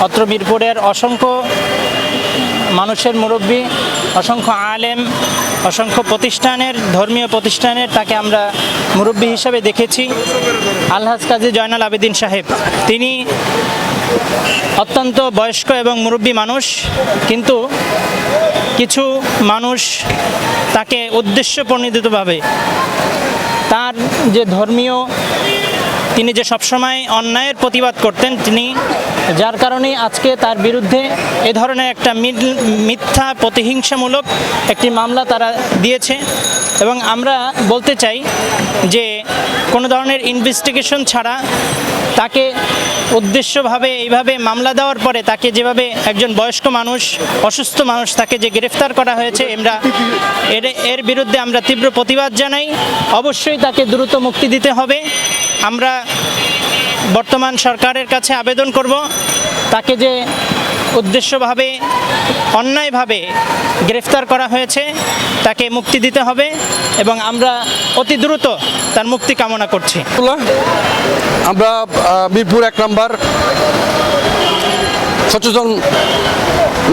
অত্র মিরপুরের অসংখ্য মানুষের মুরব্বী, অসংখ্য আলেম, অসংখ্য প্রতিষ্ঠানের, ধর্মীয় প্রতিষ্ঠানের তাকে আমরা মুরব্বী হিসাবে দেখেছি। আলহাজ কাজী জয়নাল আবেদিন সাহেব, তিনি অত্যন্ত বয়স্ক এবং মুরব্বী মানুষ, কিন্তু কিছু মানুষ তাকে উদ্দেশ্যপ্রণোদিতভাবে তার যে ধর্মীয়, তিনি যে সবসময় অন্যায়ের প্রতিবাদ করতেন, তিনি যার কারণে আজকে তার বিরুদ্ধে এ ধরনের একটা মিথ্যা প্রতিহিংসামূলক একটি মামলা তারা দিয়েছে। এবং আমরা বলতে চাই যে কোনো ধরনের ইনভেস্টিগেশন ছাড়া তাকে উদ্দেশ্যভাবে এইভাবে মামলা দেওয়ার পরে তাকে যেভাবে একজন বয়স্ক মানুষ, অসুস্থ মানুষ, তাকে যে গ্রেফতার করা হয়েছে, আমরা এর বিরুদ্ধে আমরা তীব্র প্রতিবাদ জানাই। অবশ্যই তাকে দ্রুত মুক্তি দিতে হবে। আমরা বর্তমান সরকারের কাছে আবেদন করব, তাকে যে উদ্দেশ্যভাবে অন্যায়ভাবে গ্রেফতার করা হয়েছে তাকে মুক্তি দিতে হবে এবং আমরা অতি দ্রুত তার মুক্তি কামনা করছি। আমরা মিরপুর 1 নম্বর সচেতন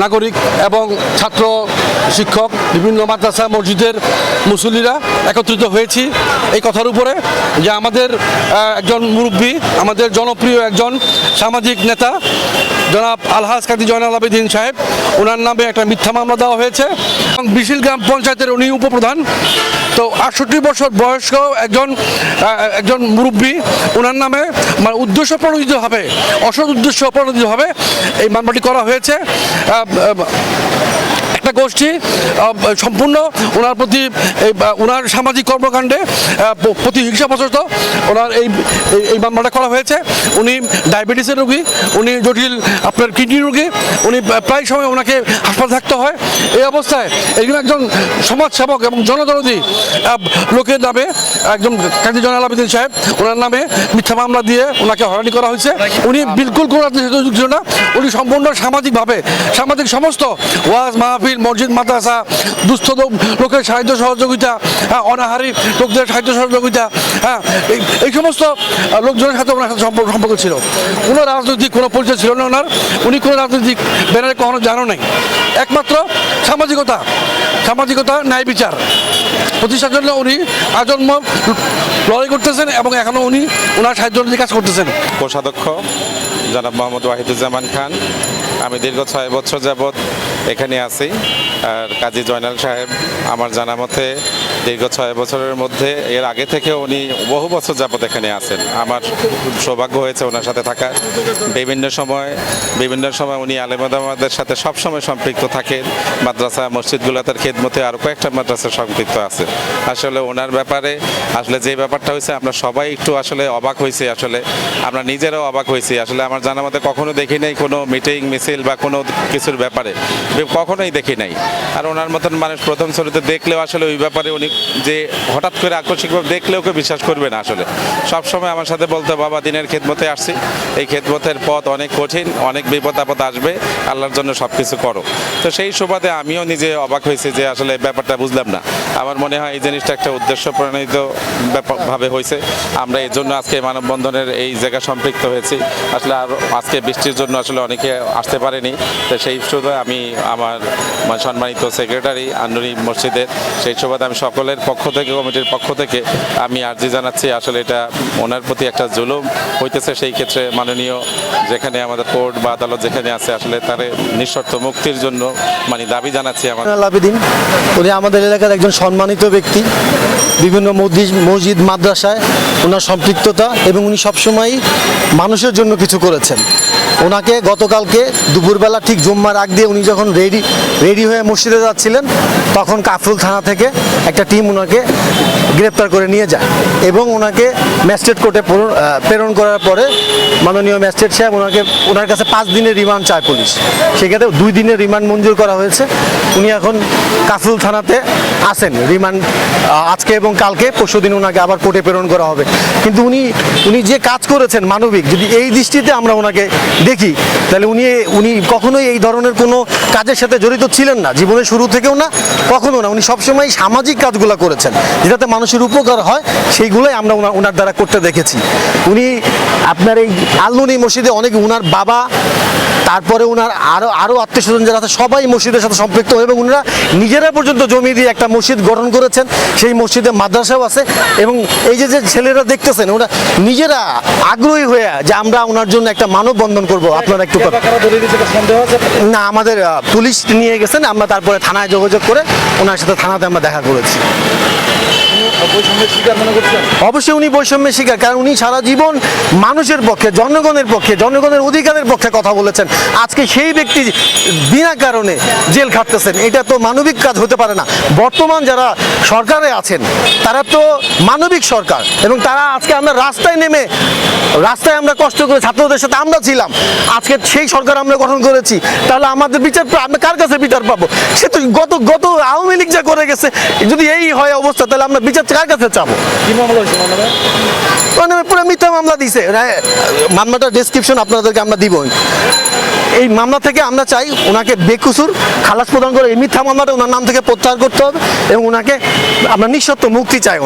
নাগরিক এবং ছাত্র, শিক্ষক, বিভিন্ন মাদ্রাসা, মসজিদের মুসল্লিরা একত্রিত হয়েছি এই কথার উপরে যে আমাদের একজন মুরব্বী, আমাদের জনপ্রিয় একজন সামাজিক নেতা জনাব আলহাজ কাজী জয়নাল আবেদিন সাহেব, ওনার নামে একটা মিথ্যা মামলা দেওয়া হয়েছে এবং বিশিল গ্রাম পঞ্চায়েতের উনি উপপ্রধান। তো 68 বছর বয়স্ক একজন মুরব্বী, ওনার নামে মানে উদ্দেশ্য প্রণোদিতভাবে, অসৎ উদ্দেশ্য প্রণোদিতভাবে এই মামলাটি করা হয়েছে। একটা গোষ্ঠী সম্পূর্ণ ওনার প্রতি ওনার সামাজিক কর্মকাণ্ডে প্রতিহিংসাবশত ওনার এই মামলাটা করা হয়েছে। উনি ডায়াবেটিসের রোগী, উনি জটিল আপনার কিডনি রোগী, উনি প্রায় সময় ওনাকে হাসপাতালে থাকতে হয়। এই অবস্থায় একজন একজন সমাজসেবক এবং জনদরদী লোকের নামে একজন কাজী জয়নাল আবেদিন সাহেব, ওনার নামে মিথ্যা মামলা দিয়ে ওনাকে হয়রানি করা হয়েছে। উনি বিলকুল কোনো রাজনীতির সাথে যুক্ত না, উনি সম্পূর্ণ সামাজিক সমস্ত ওয়াজ মাহফিল, মসজিদ, মাদ্রাসা, দুস্থ লোকের সাহায্য সহযোগিতা, অনাহারী লোকদের সাহায্য সহযোগিতা, এই সমস্ত লোকজনের সাথে ওনার সাথে সম্পর্ক ছিল। কোনো রাজনৈতিক কোনো পরিচয় ছিল না ওনার, উনি কোনো রাজনৈতিক ব্যানারে কখনো জানো নাই। একমাত্র সামাজিকতা, ন্যায় বিচার প্রতিষ্ঠার জন্য উনি আজন্ম লড়াই করতেছেন এবং এখনও উনি ওনার সাহায্য কাজ করতেছেন। কোষাধ্যক্ষ জনাব মোহাম্মদ ওয়াহিদুজ্জামান খান, আমি দীর্ঘ 6 বছর যাবৎ এখানে আছি। আর কাজী জয়নাল সাহেব আমার জানা মতে দীর্ঘ 6 বছরের মধ্যে এর আগে থেকে উনি বহু বছর যাবৎ এখানে আছেন। আমার সৌভাগ্য হয়েছে ওনার সাথে থাকার। বিভিন্ন সময় উনি আলেমাদের সাথে সবসময় সম্পৃক্ত থাকেন। মাদ্রাসা মসজিদগুলোতে খেদমতে আরও কয়েকটা মাদ্রাসা সম্পৃক্ত আছে। আসলে ওনার ব্যাপারে যে ব্যাপারটা হয়েছে আমরা সবাই একটু আসলে অবাক হয়েছি, আসলে আমরা নিজেরাও অবাক হয়েছি। আসলে আমার জানা মতে কখনো দেখি নাই কোনো মিটিং মিছিল বা কোনো কিছুর ব্যাপারে, কখনোই দেখি নাই। আর ওনার মতন মানুষ প্রথম শুরুতে দেখলেও আসলে ওই ব্যাপারে উনি যে হঠাৎ করে আকস্মিকভাবে দেখলেও কেউ বিশ্বাস করবে না। আসলে সবসময় আমার সাথে বলতে, বাবা দিনের খেদমতে আসছি, এই খেদমতের পথ অনেক কঠিন, অনেক বিপদ আপদ আসবে, আল্লাহর জন্য সব কিছু করো। তো সেই সুবাদে আমিও নিজে অবাক হয়েছি যে আসলে ব্যাপারটা বুঝলাম না। আমার মনে হয় এই জিনিসটা একটা উদ্দেশ্য প্রণোদিত ভাবে হয়েছে। আমরা এই জন্য আজকে মানববন্ধনের এই জায়গা সম্পৃক্ত হয়েছি। আসলে আর আজকে বৃষ্টির জন্য আসলে অনেকে আসতে পারেনি। তো সেই সুবাদে আমি আমার সম্মানিত সেক্রেটারি আন্দুরি মসজিদের, সেই সুবাদে আমি সকলের পক্ষ থেকে, কমিটির পক্ষ থেকে আমি আর্জি জানাচ্ছি। আসলে এটা ওনার প্রতি একটা জুলুম হইতেছে। সেই ক্ষেত্রে মাননীয় যেখানে আমাদের কোর্ট বা আদালত যেখানে আছে, আসলে তার নিঃশর্ত মুক্তির জন্য দাবি জানাচ্ছি। উনি আমাদের এলাকার একজন সম্মানিত ব্যক্তি, বিভিন্ন মসজিদ মাদ্রাসায় ওনার সম্পৃক্ততা এবং উনি সবসময়ই মানুষের জন্য কিছু করেছেন। ওনাকে গতকালকে দুপুরবেলা ঠিক জুম্মার আগ দিয়ে উনি যখন রেডি হয়ে মসজিদে যাচ্ছিলেন, তখন কাফরুল থানা থেকে একটা টিম ওনাকে গ্রেপ্তার করে নিয়ে যায় এবং ওনাকে ম্যাজিস্ট্রেট কোর্টে প্রেরণ করার পরে মাননীয় ম্যাজিস্ট্রেট সাহেব ওনার কাছে 5 দিনের রিমান্ড চায় পুলিশ। সেক্ষেত্রে 2 দিনের রিমান্ড মঞ্জুর করা হয়েছে। উনি এখন কাফরুল থানাতে আছেন রিমান্ড, আজকে এবং কালকে, পরশুদিন ওনাকে আবার কোর্টে প্রেরণ করা হবে। কিন্তু উনি যে কাজ করেছেন মানবিক, যদি এই দৃষ্টিতে আমরা ওনাকে দেখি, তাহলে উনি কখনোই এই ধরনের কোনো কাজের সাথে জড়িত ছিলেন না, জীবনের শুরু থেকেও না, কখনো না। উনি সবসময় সামাজিক কাজগুলো করেছেন যেটাতে মানুষের উপকার হয়, সেইগুলোই আমরা ওনার দ্বারা করতে দেখেছি। উনি আপনার এই আলনুনি মসজিদে ওনার বাবা, তারপরে ওনার আরও আত্মীয় স্বজন যারা আছে সবাই মসজিদের সাথে সম্পৃক্ত এবং ওনারা নিজেরা পর্যন্ত জমি দিয়ে একটা মসজিদ গঠন করেছেন। সেই মসজিদে মাদ্রাসাও আছে এবং এই যে ছেলেরা দেখতেছেন ওরা নিজেরা আগ্রহী হয়ে যে আমরা ওনার জন্য একটা মানববন্ধন করব। আপনারা একটু না, আমাদের পুলিশ নিয়ে গেছেন, আমরা তারপরে থানায় যোগাযোগ করে ওনার সাথে থানাতে আমরা দেখা করেছি। অবশ্যই উনি বৈষম্যের শিকার, কারণ উনি সারা জীবন মানুষের পক্ষে, জনগণের পক্ষে, জনগণের অধিকারের পক্ষে কথা বলেছেন। আজকে সেই ব্যক্তি বিনা কারণে জেল খাটতেছেন, এটা তো মানবিক কাজ হতে পারে না। বর্তমান যারা সরকারে আছেন তারা তো মানবিক সরকার এবং তারা আজকে আমরা রাস্তায় আমরা কষ্ট করে ছাত্রদের সাথে আমরা ছিলাম, আজকে সেই সরকার আমরা গঠন করেছি, তাহলে আমাদের বিচার আমরা কার কাছে বিচার পাবো? সে তো গত আওয়ামী লীগ যা করে গেছে, যদি এই হয় অবস্থা তাহলে আমরা বিচার কার কাছে চাবো? মানে পুরো মিথ্যা মামলা দিছে। মামলাটার ডেসক্রিপশন আপনাদেরকে আমরা দিব। এই মামলা থেকে আমরা চাই ওনাকে বেকসুর খালাস প্রদান করে এই মিথ্যা মামলাটা ওনার নাম থেকে প্রত্যাহার করতে হবে এবং ওনাকে আমরা নিঃশর্ত মুক্তি চাই।